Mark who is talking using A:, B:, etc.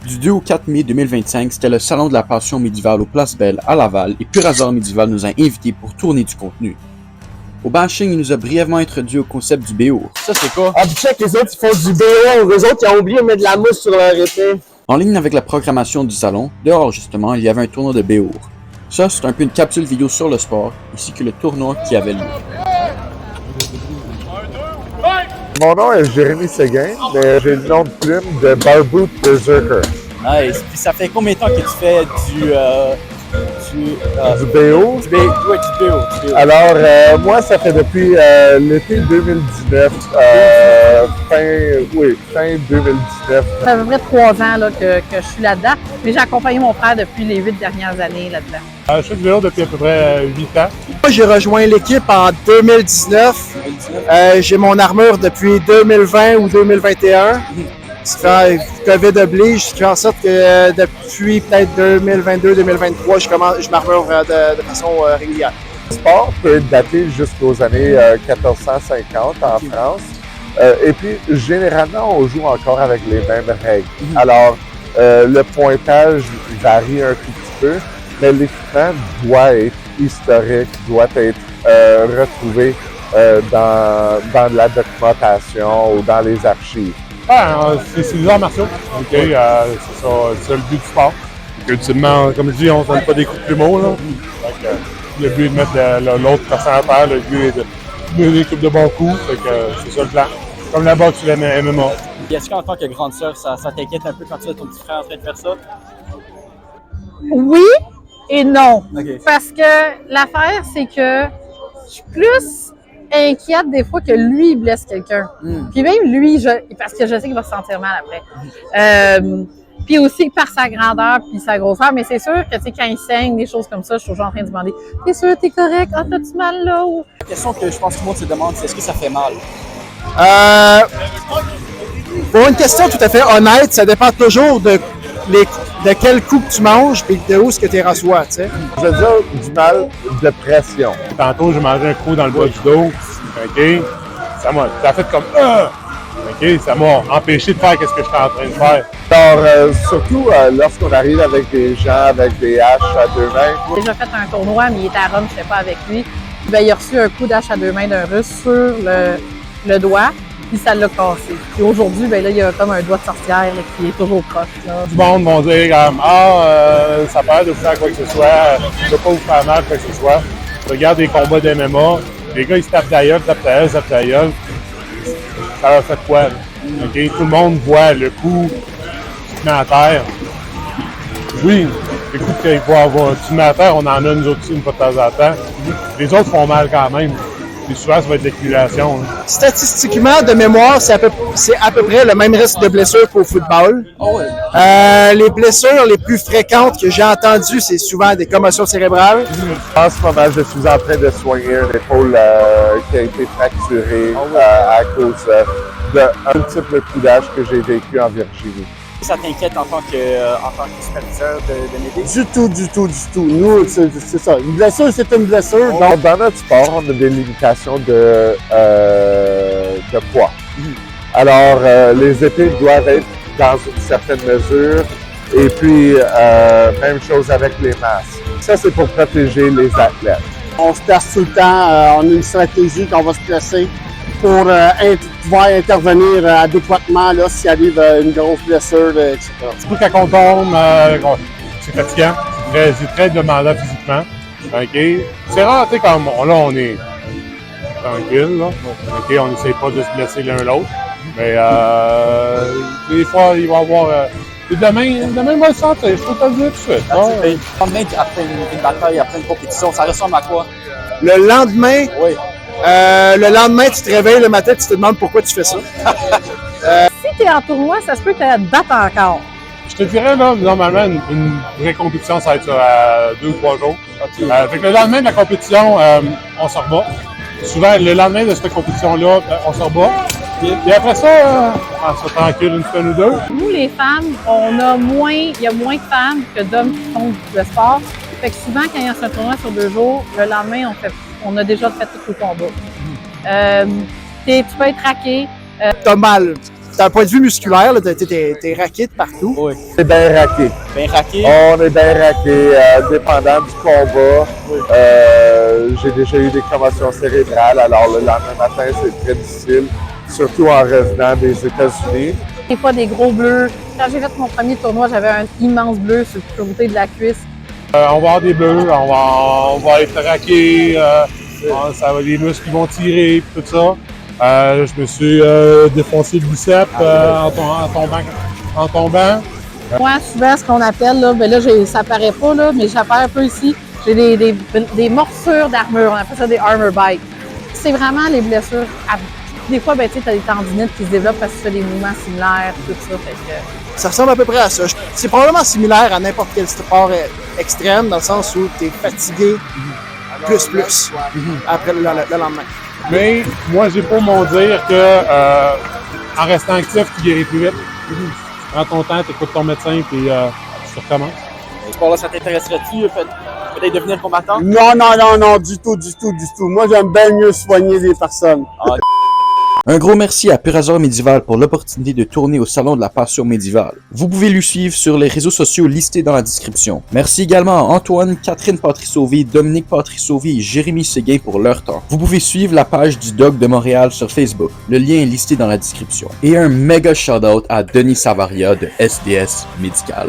A: Du 2 au 4 mai 2025, c'était le Salon de la Passion médiévale aux Places Belles à Laval et Pur Hasard Médiéval nous a invités pour tourner du contenu. Au bashing, il nous a brièvement introduit au concept du béour. Ça, c'est quoi?
B: Ah, puis check, les autres, ils font du béour. Les autres, ils ont oublié de mettre de la mousse sur leur épée.
A: En ligne avec la programmation du salon, dehors justement, il y avait un tournoi de béour. Ça, c'est un peu une capsule vidéo sur le sport, ainsi que le tournoi qui avait lieu.
C: Mon nom est Jérémy Séguin, mais j'ai le nom de plume de Barboot Berserker.
A: Nice. Puis ça fait combien de temps que tu fais du
C: BO.
A: Du BO.
C: Alors, moi, ça fait depuis l'été 2019, fin 2019.
D: Ça fait à peu près 3 ans là, que je suis là-dedans, mais j'ai accompagné mon frère depuis les 8 dernières années là-dedans.
E: Je fais du vélo depuis à peu près 8 ans.
B: Moi, j'ai rejoint l'équipe en 2019. J'ai mon armure depuis 2020 ou 2021. COVID oblige, ce qui fait en sorte que depuis peut-être 2022-2023, je m'armure de façon régulière.
C: Le sport peut dater jusqu'aux années 1450 en France. Et puis, généralement, on joue encore avec les mêmes règles. Alors, le pointage varie un tout petit peu, mais l'équipement doit être historique, doit être retrouvé dans la documentation ou dans les archives.
E: C'est des arts martiaux. C'est ça le but du sport. Ultimement, comme je dis, on ne donne pas des coups de plumeau. Là. Le but est de mettre l'autre personne à terre, le but est de donner des coups de bons coups. C'est ça le plan. Comme la boxe ou la MMA.
A: Est-ce qu'en tant que grande sœur, ça t'inquiète un peu quand tu vois ton petit frère en train de faire ça?
D: Oui et non.
A: Okay.
D: Parce que l'affaire, c'est que je suis plus inquiète des fois que lui, il blesse quelqu'un. Puis même lui, parce que je sais qu'il va se sentir mal après. Puis aussi par sa grandeur puis sa grosseur, mais c'est sûr que tu sais quand il saigne, des choses comme ça, je suis toujours en train de demander « T'es sûr, t'es correct? Ah, t'as-tu mal là? »
A: La question que je pense que tout le monde se demande, c'est est-ce que ça fait mal?
B: Pour une question tout à fait honnête, ça dépend toujours de quel coup que tu manges et de où est-ce que tu reçois, tu sais.
C: Je veux dire du mal de pression.
E: Tantôt, j'ai mangé un coup dans le bas du dos. OK? Ça a fait comme OK? Ça m'a empêché de faire ce que j'étais en train de faire.
C: Alors, surtout lorsqu'on arrive avec des gens avec des haches à deux mains.
D: J'ai déjà fait un tournoi, mais il était à Rome, je n'étais pas avec lui. Bien, il a reçu un coup d'hache à 2 mains d'un Russe sur le doigt, puis ça l'a cassé. Puis aujourd'hui, ben là, il y a comme un doigt de sorcière là, qui est toujours proche. Là.
E: Tout le monde va dire ça perd de vous faire quoi que ce soit, je ne veux pas vous faire mal quoi que ce soit. Je regarde des combats d'MMA, les gars ils se tapent la gueule, ça leur fait quoi? Okay? Tout le monde voit le coup qui met à terre. Oui, les coups qu'il faut avoir tu mets à terre, on en a nous autres aussi une fois de temps en temps. Les autres font mal quand même. Puis souvent, ça va être l'accumulation.
B: Statistiquement, de mémoire, c'est à peu près le même risque de blessure qu'au football. Les blessures les plus fréquentes que j'ai entendues, c'est souvent des commotions cérébrales.
C: En ce moment, je suis en train de soigner une épaule qui a été fracturée à cause d'un multiple coup d'âge que j'ai vécu en Virginie.
A: Ça t'inquiète en tant que superviseur de m'aider?
B: Du tout. Nous, c'est ça. Une blessure, c'est une blessure.
C: Donc, dans notre sport, on a des limitations de poids. Alors, les épées doivent être dans une certaine mesure. Et puis, même chose avec les masques. Ça, c'est pour protéger les athlètes.
B: On se place tout le temps. On a une stratégie qu'on va se placer pour pouvoir intervenir adéquatement là, s'il arrive une grosse blessure, etc.
E: Surtout quand on tombe, c'est fatigant, c'est très demandant physiquement. Okay? C'est rare, tu sais, comme là, on est tranquille, là. Okay? On n'essaie pas de se blesser l'un l'autre. Mais des fois, il va y avoir. Demain, moi, le sentir, je peux te le dire tout de suite.
A: Le lendemain, après une bataille, après une compétition, ça ressemble à quoi?
B: Le lendemain,
A: oui.
B: Le lendemain, tu te réveilles le matin, tu te demandes pourquoi tu fais ça.
D: Si tu es en tournoi, ça se peut que tu te battes encore.
E: Je te dirais, là, normalement, une vraie compétition, ça va être à 2 ou 3 jours. Fait que le lendemain de la compétition, on se rebat. Souvent, le lendemain de cette compétition-là, on se rebat. Et après ça, on se tranquille une semaine ou deux.
D: Nous, les femmes, il y a moins de femmes que d'hommes qui font le sport. Fait que souvent, quand il y a un tournoi sur 2 jours, le lendemain, on a déjà fait tout le combat. Tu peux être raqué.
B: T'as mal. d'un point de vue musculaire, t'es raqué de partout.
A: Oui.
C: C'est bien raqué.
A: Bien raqué.
C: On est bien raqué, dépendant du combat. J'ai déjà eu des commotions cérébrales, alors le lendemain matin, c'est très difficile, surtout en revenant des États-Unis.
D: Des fois, des gros bleus. Quand j'ai fait mon premier tournoi, j'avais un immense bleu sur le côté de la cuisse.
E: On va avoir des bleus, on va être raqué, ça va, les muscles qui vont tirer, tout ça. Je me suis défoncé le biceps en tombant.
D: Moi, souvent, ce qu'on appelle, là, ben là, ça paraît pas, là, mais j'appelle un peu ici, j'ai des morsures d'armure. On appelle ça des armor bites. C'est vraiment les blessures. Des fois, ben, tu as des tendinites qui se développent parce que tu fais des mouvements similaires, tout ça. Fait que...
B: Ça ressemble à peu près à ça. C'est probablement similaire à n'importe quel sport extrême, dans le sens où tu es fatigué plus après le lendemain.
E: Mais moi, j'ai pour mon dire que en restant actif, tu guéris plus vite. Prends ton temps, tu écoutes ton médecin, puis tu recommences.
A: Ce sport-là, ça t'intéresserait-tu, peut-être devenir combattant?
F: Non, du tout. Moi, j'aime bien mieux soigner les personnes.
A: Un gros merci à Purasor Médiéval pour l'opportunité de tourner au Salon de la Passion Médiévale. Vous pouvez lui suivre sur les réseaux sociaux listés dans la description. Merci également à Antoine, Catherine Patry-Sauvé, Dominique Patry-Sauvé et Jérémy Séguin pour leur temps. Vous pouvez suivre la page du Doc de Montréal sur Facebook. Le lien est listé dans la description. Et un méga shout-out à Denis Savaria de SDS Médical.